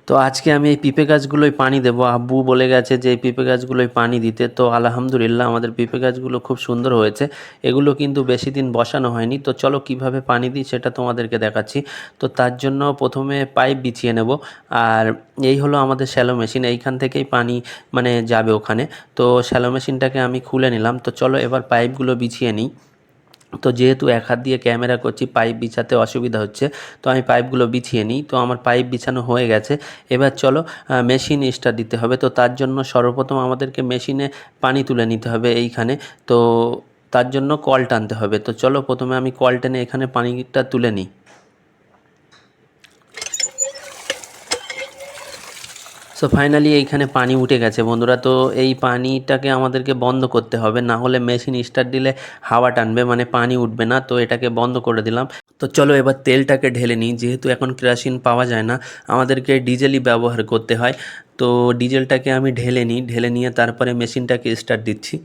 তো আজকে আমি এই পেঁপে গাছগুলোই পানি দেবো। আব্বু বলে গেছে যে এই পেঁপে গাছগুলোই পানি দিতে। তো আলহামদুলিল্লাহ আমাদের পেঁপে গাছগুলো খুব সুন্দর হয়েছে। এগুলো কিন্তু বেশি দিন বসানো হয়নি। তো চলো কিভাবে পানি দিই সেটা তোমাদেরকে দেখাচ্ছি। তো তার জন্য প্রথমে পাইপ বিছিয়ে নেব। আর এই হলো আমাদের শ্যালো মেশিন, এইখান থেকেই পানি মানে যাবে ওখানে। তো শ্যালো মেশিনটাকে আমি খুলে নিলাম। তো চলো এবার পাইপগুলো বিছিয়ে নিই। তো যেহেতু এক হাত দিয়ে ক্যামেরা করছি, পাইপ বিছাতে অসুবিধা হচ্ছে। তো আমি পাইপগুলো বিছিয়ে নিই। তো আমার পাইপ বিছানো হয়ে গেছে। এবার চলো মেশিন স্টার্ট দিতে হবে। তো তার জন্য সর্বপ্রথম আমাদেরকে মেশিনে পানি তুলে নিতে হবে এইখানে। তো তার জন্য কল টানতে হবে। তো চলো প্রথমে আমি কল টেনে এখানে পানিটা তুলে নিই। সো ফাইনালি এইখানে পানি উঠে গেছে বন্ধুরা। তো এই পানিটাকে আমাদেরকে বন্ধ করতে হবে, না হলে মেশিন স্টার্ট দিলে হাওয়া টানবে, মানে পানি উঠবে না। তো এটাকে বন্ধ করে দিলাম। তো চলো এবার তেলটাকে ঢেলে নিই। যেহেতু এখন কেরোসিন পাওয়া যায় না, আমাদেরকে ডিজেলই ব্যবহার করতে হয়। তো ডিজেলটাকে আমি ঢেলে নিই, ঢেলে নিয়ে তারপরে মেশিনটাকে স্টার্ট দিচ্ছি।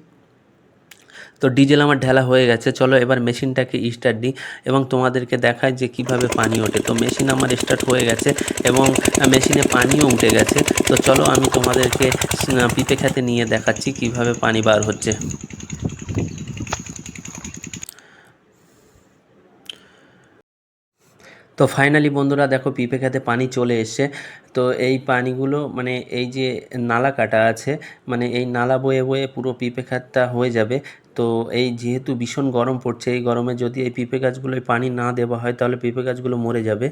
তো ডিজেল আমার ঢালা হয়ে গেছে। চলো এবার মেশিনটাকে স্টার্ট দিই এবং তোমাদেরকে দেখায় যে কিভাবে পানি ওঠে। তো মেশিন আমার স্টার্ট হয়ে গেছে এবং মেশিনে পানিও উঠে গেছে। তো চলো আমি তোমাদেরকে পিঁপে খেতে নিয়ে দেখাচ্ছি কিভাবে পানি বার হচ্ছে। তো ফাইনালি বন্ধুরা দেখো পিঁপে খেতে পানি চলে এসছে। তো এই পানিগুলো মানে এই যে নালা কাটা আছে, মানে এই নালা বয়ে বয়ে পুরো পিঁপে খাতটা হয়ে যাবে। তো এই যেহেতু ভীষণ গরম পড়ছে, এই গরমে যদি এই পিঁপে গাছগুলোয় পানি না দেওয়া হয় তাহলে পিঁপে গাছগুলো মরে যাবে।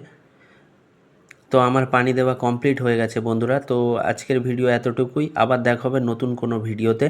তো আমার পানি দেওয়া কমপ্লিট হয়ে গেছে বন্ধুরা। তো আজকের ভিডিও এতটুকুই, আবার দেখা হবে নতুন কোনো ভিডিওতে।